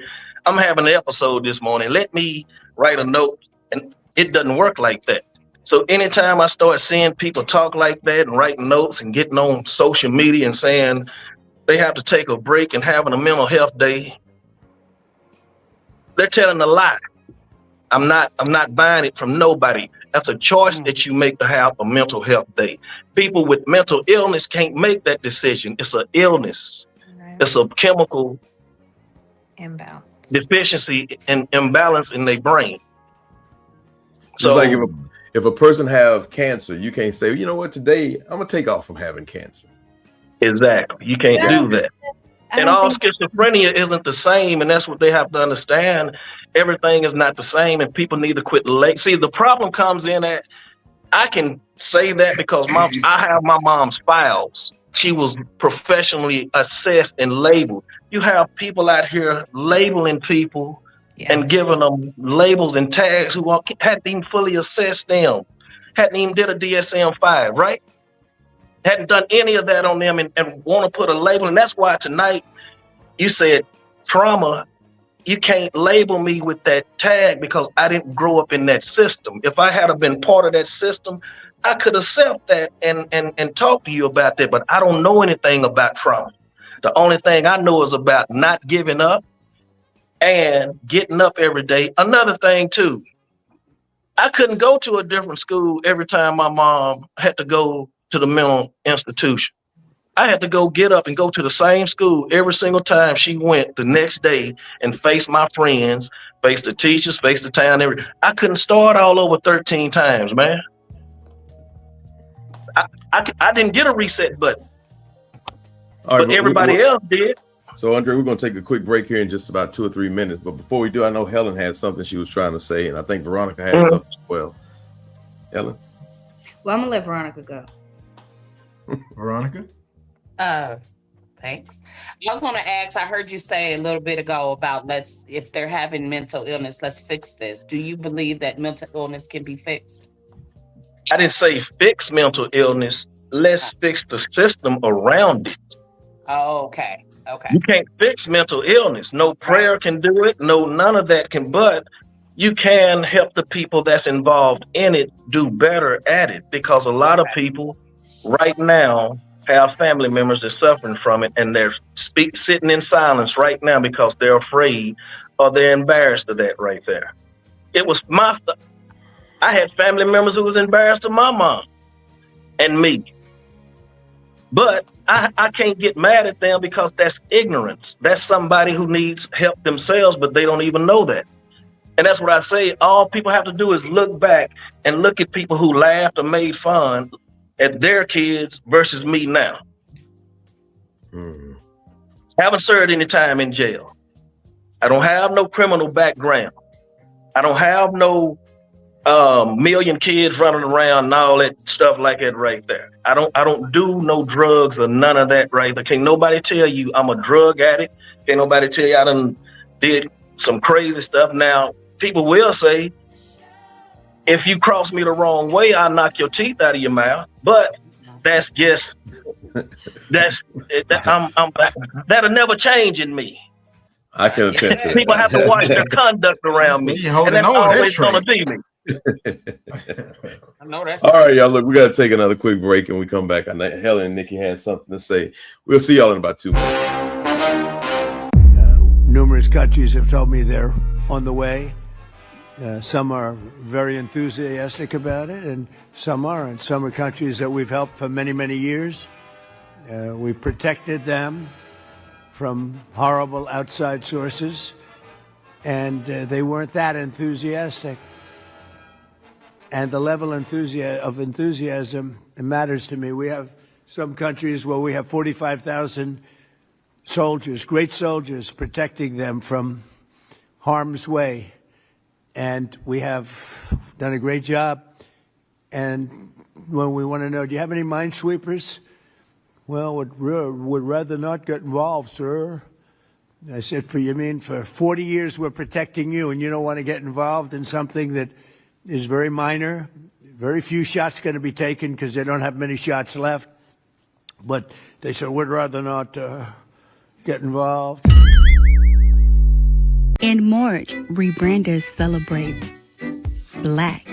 I'm having an episode this morning. Let me write a note. And it doesn't work like that. So anytime I start seeing people talk like that and writing notes and getting on social media and saying they have to take a break and having a mental health day, they're telling a lie. I'm not buying it from nobody. That's a choice that you make to have a mental health day. People with mental illness can't make that decision. It's an illness. Right. It's a chemical imbalance, deficiency and imbalance in their brain. So it's like if a person have cancer, you can't say, you know what, today I'm gonna take off from having cancer. Exactly. You can't do that. And all schizophrenia isn't the same, and that's what they have to understand. Everything is not the same, and people need to quit. See, the problem comes in at, I can say that because I have my mom's files. She was professionally assessed and labeled. You have people out here labeling people and giving them labels and tags who hadn't even fully assessed them, hadn't even did a DSM-5, right? Hadn't done any of that on them and want to put a label. And that's why tonight you said trauma, you can't label me with that tag because I didn't grow up in that system. If I had been part of that system, I could accept that and talk to you about that, but I don't know anything about trauma. The only thing I know is about not giving up and getting up every day. Another thing too, I couldn't go to a different school every time my mom had to go to the mental institution. I had to go get up and go to the same school every single time she went the next day and face my friends, face the teachers, face the town. I couldn't start all over 13 times, man. I didn't get a reset button, but everybody else did. So, Andre, we're going to take a quick break here in just about 2 or 3 minutes. But before we do, I know Helen had something she was trying to say, and I think Veronica had something as well. Helen? Well, I'm going to let Veronica go. Veronica? Thanks. I was going to ask, I heard you say a little bit ago about if they're having mental illness, let's fix this. Do you believe that mental illness can be fixed? I didn't say fix mental illness. Let's fix the system around it. Oh, okay. Okay. You can't fix mental illness. No prayer can do it. No, none of that can, but you can help the people that's involved in it do better at it, because a lot of people right now have family members that's suffering from it, and they're sitting in silence right now because they're afraid or they're embarrassed of that right there. It was I had family members who was embarrassed of my mom and me. But I can't get mad at them because that's ignorance. That's somebody who needs help themselves, but they don't even know that. And that's what I say. All people have to do is look back and look at people who laughed or made fun at their kids versus me now. Haven't served any time in jail. I don't have no criminal background. I don't have no million kids running around and all that stuff like that right there. I don't do no drugs or none of that right there. Can't nobody tell you I'm a drug addict. Can't nobody tell you I done did some crazy stuff. Now, people will say, if you cross me the wrong way, I'll knock your teeth out of your mouth. But that's just, that'll never change in me. I can attest to that. People have to watch their conduct around me. And that's always going to be me. I know that's all right, y'all. Look, we got to take another quick break, and we come back. I know Helen and Nikki had something to say. We'll see y'all in about 2 minutes. Numerous countries have told me they're on the way. Some are very enthusiastic about it, and some aren't. Some are countries that we've helped for many, many years. We've protected them from horrible outside sources, and they weren't that enthusiastic. And the level of enthusiasm, it matters to me. We have some countries where we have 45,000 soldiers, great soldiers, protecting them from harm's way. And we have done a great job. And when we want to know, do you have any minesweepers? Well, would rather not get involved, sir. I said, for 40 years we're protecting you, and you don't want to get involved in something that is very minor, very few shots going to be taken because they don't have many shots left. But they said, we'd rather not get involved. In March, rebranders celebrate Black.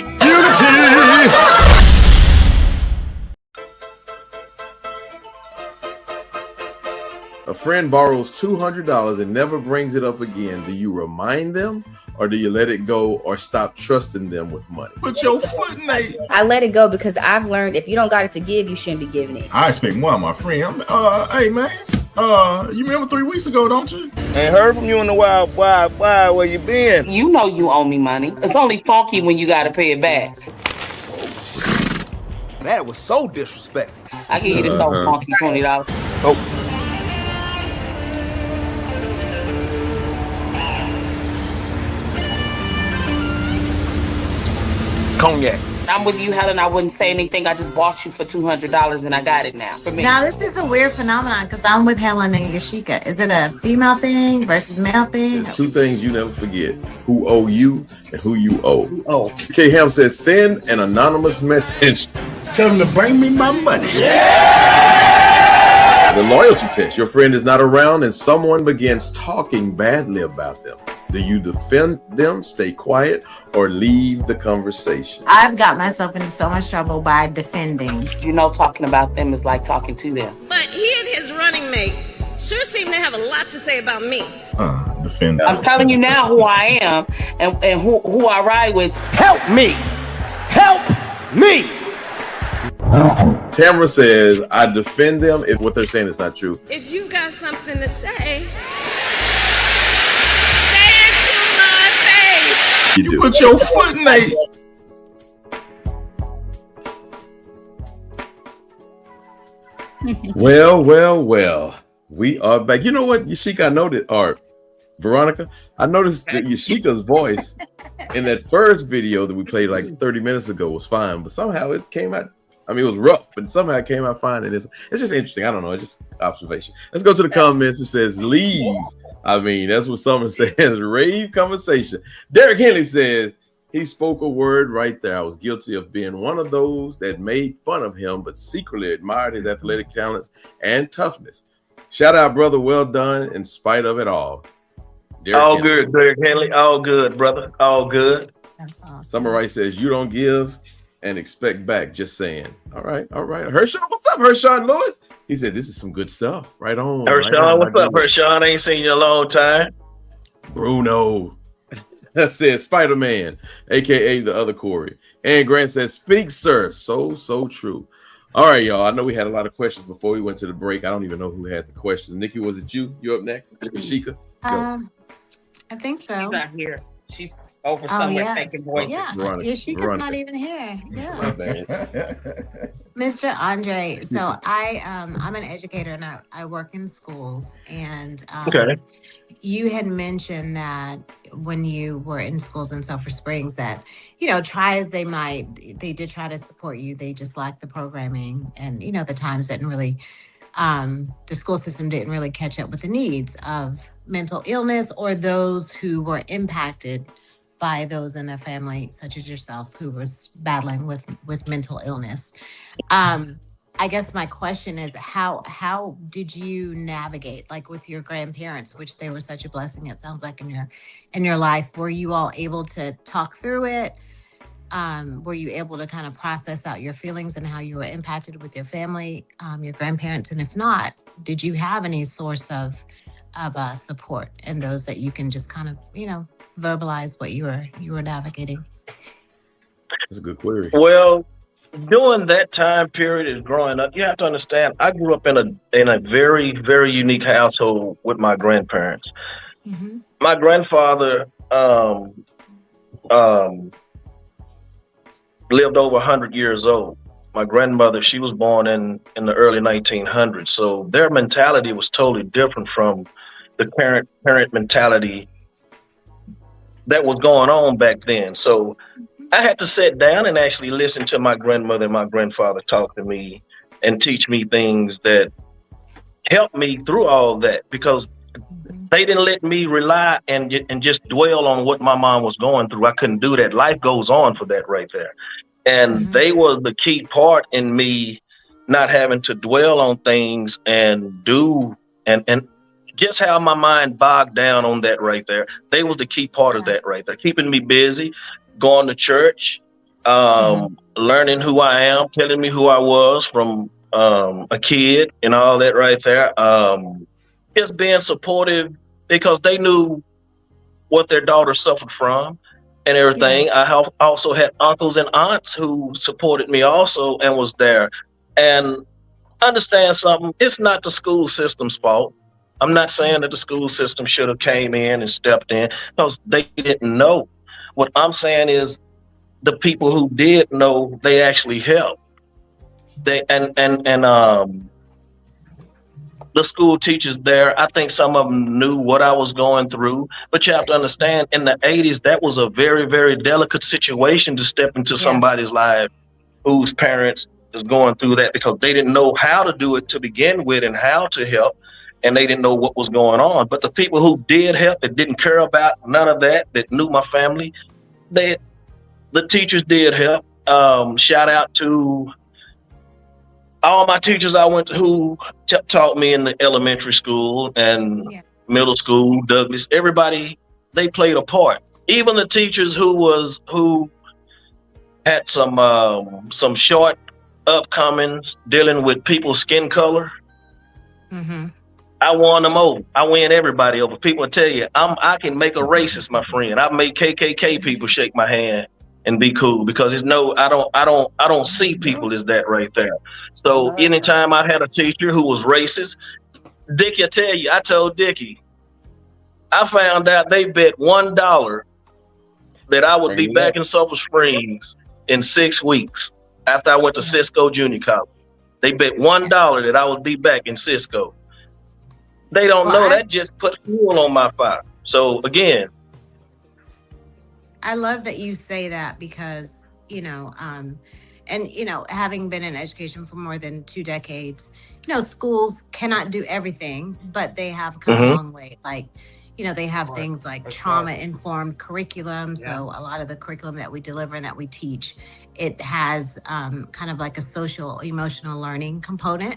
A friend borrows $200 and never brings it up again. Do you remind them, or do you let it go, or stop trusting them with money? Put your foot in there. I let it go because I've learned if you don't got it to give, you shouldn't be giving it. I expect more of my friend. Hey man, you remember 3 weeks ago, don't you? Ain't heard from you in a while. Why? Where you been? You know you owe me money. It's only funky when you gotta pay it back. That was so disrespectful. I give you this old funky $20. Oh. Cognac. I'm with you, Helen. I wouldn't say anything. I just bought you for $200 and I got it now. For me. Now, this is a weird phenomenon because I'm with Helen and Yashika. Is it a female thing versus male thing? There's 2 things you never forget: who owe you and who you owe. Oh. K. Ham says, send an anonymous message. Tell them to bring me my money. The loyalty test. Your friend is not around and someone begins talking badly about them. Do you defend them, stay quiet, or leave the conversation? I've got myself into so much trouble by defending. You know, talking about them is like talking to them. But he and his running mate sure seem to have a lot to say about me. Defend. I'm telling you now who I am and who I ride with. Help me! Help me! Tamara says, I defend them if what they're saying is not true. If you got something to say, You put your foot in there. Well. We are back. You know what, Yashika, I noticed, or Veronica, I noticed that Yashika's voice in that first video that we played like 30 minutes ago was fine, but somehow it came out, I mean, it was rough, but somehow it came out fine. And it's just interesting. I don't know. It's just observation. Let's go to the comments. It says, leave. I mean, that's what someone says. Rave conversation. Derek Henley says, he spoke a word right there. I was guilty of being one of those that made fun of him, but secretly admired his athletic talents and toughness. Shout out, brother. Well done in spite of it all. Derek All Henley. good, Derek Henley. All good, brother. All good. That's awesome. Summer Wright says, you don't give and expect back. Just saying. All right. Hershon, what's up, Hershon Lewis? He said, this is some good stuff. Right on. Hershon, what's up, Hershon? I ain't seen you in a long time. Bruno. That said, Spider-Man, a.k.a. the other Corey. And Grant says, speak, sir. So true. All right, y'all. I know we had a lot of questions before we went to the break. I don't even know who had the questions. Nikki, was it you? You up next? Yashika? I think so. She's not here. She's over somewhere taking voices. Yeah, Yashika's not even here. Yeah. Mr. Andre, so I'm an educator and I work in schools, and you had mentioned that when you were in schools in Sulphur Springs that, try as they might, they did try to support you. They just lacked the programming, and, the times didn't really, the school system didn't really catch up with the needs of mental illness or those who were impacted by those in their family, such as yourself, who was battling with mental illness. I guess my question is, how did you navigate, like with your grandparents, which they were such a blessing, it sounds like, in your life? Were you all able to talk through it? Were you able to kind of process out your feelings and how you were impacted with your family, your grandparents? And if not, did you have any source of support and those that you can just kind of, verbalize what you were navigating? That's a good query. Well, During that time period of growing up, you have to understand, I grew up in a very, very unique household with my grandparents. My grandfather lived over 100 years old. My grandmother, she was born in the early 1900s. So their mentality was totally different from the current mentality that was going on back then. So I had to sit down and actually listen to my grandmother and my grandfather talk to me and teach me things that helped me through all that, because they didn't let me rely and just dwell on what my mom was going through. I couldn't do that. Life goes on for that right there. And they were the key part in me not having to dwell on things and do and just how my mind bogged down on that right there. They was the key part of that right there, keeping me busy, going to church, learning who I am, telling me who I was from a kid and all that right there. Just being supportive, because they knew what their daughter suffered from and everything. I also had uncles and aunts who supported me also and was there. And understand something, it's not the school system's fault. I'm not saying that the school system should have came in and stepped in, because they didn't know. What I'm saying is the people who did know, they actually helped. They the school teachers there, I think some of them knew what I was going through, but you have to understand, in the 80s, that was a very, very delicate situation to step into somebody's life whose parents was going through that, because they didn't know how to do it to begin with and how to help, and they didn't know what was going on. But the people who did help, that didn't care about none of that, that knew my family, the teachers did help. Shout out to all my teachers I went to who taught me in the elementary school and middle school, Douglas. Everybody, they played a part. Even the teachers who had some short upcomings dealing with people's skin color. I won them over. I win everybody over. People tell you I can make a racist my friend. I've made KKK people shake my hand and be cool, because it's I don't see people as that right there. So anytime I had a teacher who was racist, Dickie, I tell you, I told Dickie, I found out they bet $1 that I would be back in Sulphur Springs in 6 weeks after I went to Cisco Junior College. They bet $1 that I would be back in Cisco. They don't know that just put fuel on my fire. So again, I love that you say that, because, and, having been in education for more than 2 decades, schools cannot do everything, but they have come a long way. Like, they have things like trauma-informed curriculum. So a lot of the curriculum that we deliver and that we teach, it has kind of like a social, emotional learning component,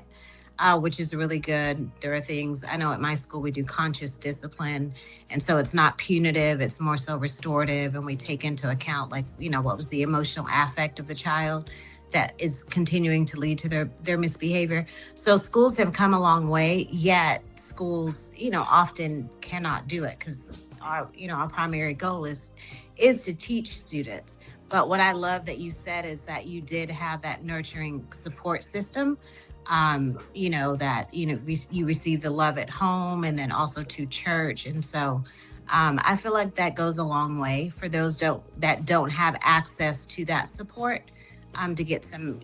which is really good. There are things, I know at my school we do conscious discipline, and so it's not punitive, it's more so restorative, and we take into account, like, what was the emotional affect of the child that is continuing to lead to their misbehavior. So schools have come a long way, yet schools, often cannot do it, because our primary goal is to teach students. But what I love that you said is that you did have that nurturing support system, that you receive the love at home and then also to church. And so I feel like that goes a long way for those that don't have access to that support, to get some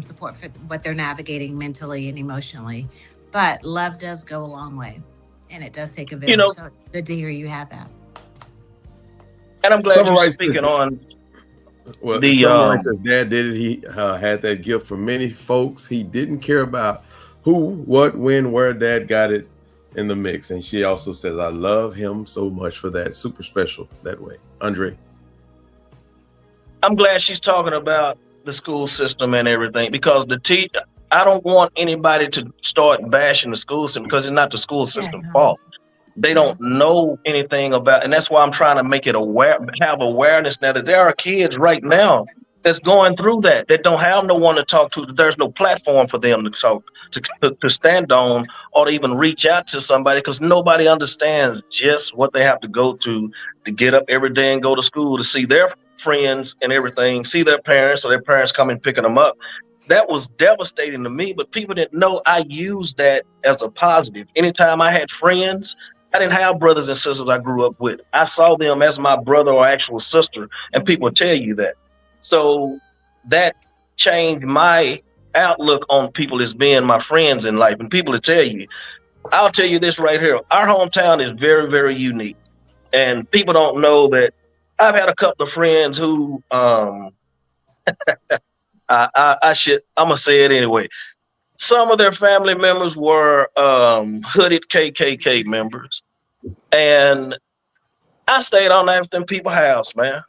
support for what they're navigating mentally and emotionally. But love does go a long way, and it does take a village. So it's good to hear you have that. And I'm glad you're speaking on. Well, someone says Dad did it. He had that gift for many folks. He didn't care about who, what, when, where. Dad got it in the mix. And she also says, I love him so much for that. Super special that way. Andre. I'm glad she's talking about the school system and everything, because I don't want anybody to start bashing the school system, because it's not the school system's fault. They don't know anything about, and that's why I'm trying to make it have awareness now that there are kids right now that's going through that don't have no one to talk to. There's no platform for them to talk to stand on, or to even reach out to somebody, because nobody understands just what they have to go through to get up every day and go to school, to see their friends and everything see their parents or their parents come and picking them up. That was devastating to me, but people didn't know I used that as a positive. Anytime I had friends, I didn't have brothers and sisters I grew up with. I saw them as my brother or actual sister, and people tell you that. So that changed my outlook on people as being my friends in life. And people will tell you, I'll tell you this right here. Our hometown is very, very unique. And people don't know that I've had a couple of friends who, I'm going to say it anyway. Some of their family members were hooded KKK members. And I stayed on after them people's house, man.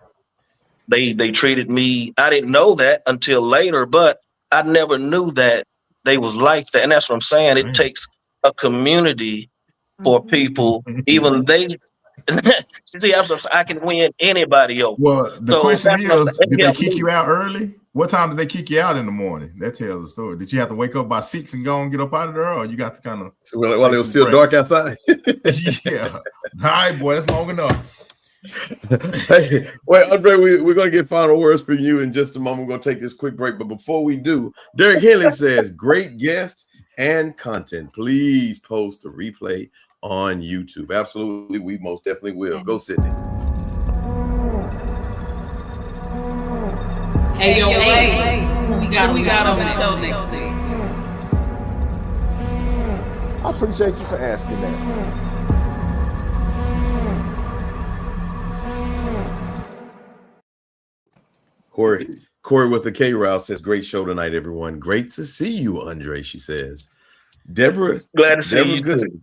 They treated me, I didn't know that until later, but I never knew that they was like that. And that's what I'm saying. It takes a community for people, even they, see, I can win anybody over. Well, the question is, did they kick you out early? What time did they kick you out in the morning? That tells the story. Did you have to wake up by 6 and go and get up out of there, or you got to kind of while it was still dark outside? Yeah. All right, boy, that's long enough. Hey, wait, Andre, we're going to get final words from you in just a moment. We're going to take this quick break, but before we do, Derek Henley says, great guests and content. Please post the replay on YouTube. Absolutely, we most definitely will. Go, Sydney. Hey, yo, we got on the show next week. I appreciate you for asking that. Corey with the K Rouse says, great show tonight, everyone. Great to see you, Andre, she says. Deborah, glad to see you. Good.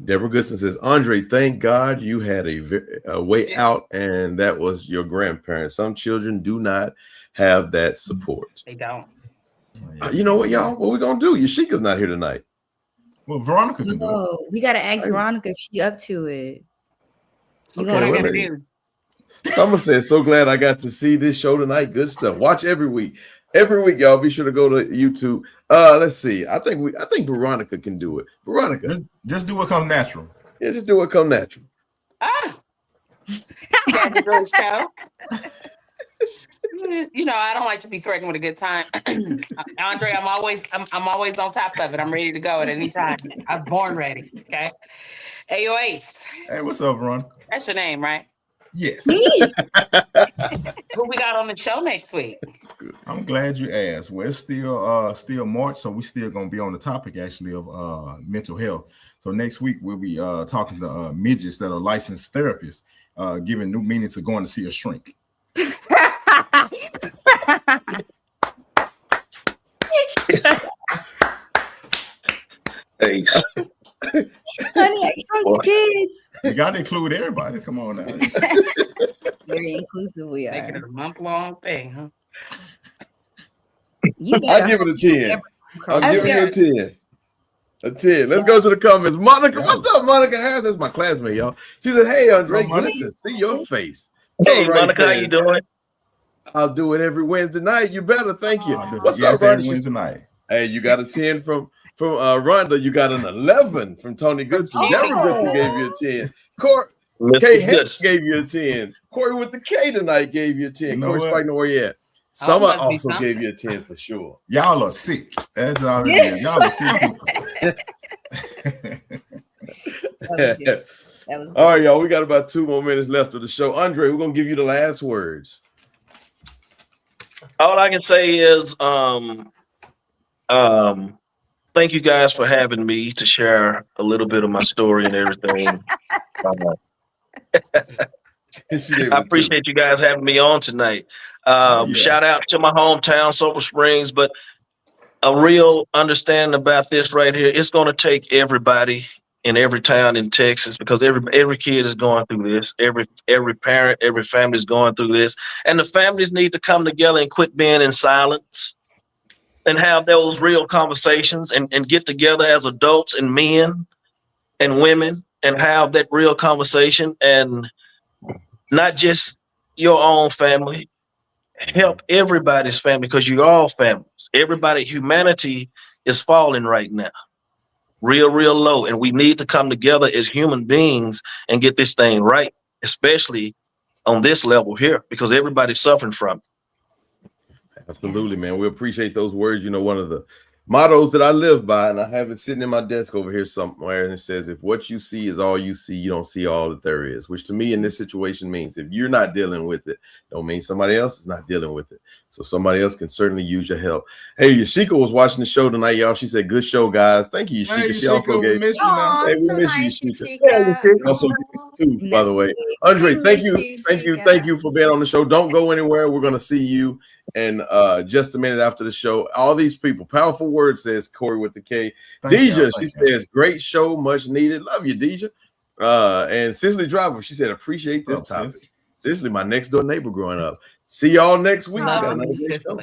Deborah Goodson says, Andre, thank God you had a way out, and that was your grandparents. Some children do not have that support. They don't. You know what, y'all? What we gonna do? Yashika's not here tonight. Well, Veronica can do it. We gotta ask Veronica if she up to it. So I'm gonna say, so glad I got to see this show tonight. Good stuff. Watch every week. Every week, y'all. Be sure to go to YouTube. Let's see. I think Veronica can do it. Veronica, just do what comes natural. Yeah, just do what comes natural. That's a good show. You know, I don't like to be threatened with a good time. Andre, I'm always on top of it. I'm ready to go at any time. I'm born ready. Okay. Hey, yo, Ace. Hey, what's up, Veronica? That's your name, right? Yes. Who we got on the show next week? I'm glad you asked. Well, it's still March, so we still gonna be on the topic actually of mental health. So next week we'll be talking to midgets that are licensed therapists, giving new meaning to going to see a shrink. Thanks. Honey, kids. You gotta include everybody. Come on now. Very inclusive we are. Making it a month-long thing, huh? I'll give it a 10. I'll give it a 10. A 10. Let's go to the comments. Monica, what's up, Monica Harris? That's my classmate, y'all. She said, hey, Andre, good to see your face. Hey, Monica, how you doing? I'll do it every Wednesday night. You better. Thank you. What's up, every Wednesday night? Hey, you got a 10 from Rhonda. You got an 11 from Tony Goodson. Deborah Goodson gave you a 10. K Harris gave you a 10. Corey with the K tonight gave you a 10. Corey Spike, where you at? Summer also gave you a 10 for sure. Y'all are sick. That's all it is. Y'all are sick people. All right, y'all. We got about 2 more minutes left of the show. Andre, we're gonna give you the last words. All I can say is thank you guys for having me to share a little bit of my story and everything. I appreciate you guys having me on tonight. Shout out to my hometown, Sulphur Springs, but a real understanding about this right here. It's going to take everybody in every town in Texas, because every kid is going through this. Every parent, every family is going through this, and the families need to come together and quit being in silence and have those real conversations and get together as adults and men and women and have that real conversation, and not just your own family. Help everybody's family, because you're all families. Everybody, humanity is falling right now. Real low. And we need to come together as human beings and get this thing right, especially on this level here because everybody's suffering from it. Absolutely, man. We appreciate those words. You know, one of the mottos that I live by, and I have it sitting in my desk over here somewhere, and it says, if what you see is all you see, you don't see all that there is, which to me in this situation means if you're not dealing with it, don't mean somebody else is not dealing with it. So somebody else can certainly use your help. Hey, Yashika was watching the show tonight, y'all. She said, good show, guys. Thank you, Yashika. Hey, She also Yashika, gave we miss you now. Hey, we so miss nice, you, Yashika. Yashika. She also gave too, by the way. Andre, thank you for being on the show. Don't go anywhere. We're gonna see you in just a minute after the show. All these people, powerful word, says Corey with the K. Deja, she says, great show, much needed. Love you, Deja. And Cicely Driver, she said, appreciate this topic. Cicely, my next door neighbor growing up. See y'all next week. We got another great show.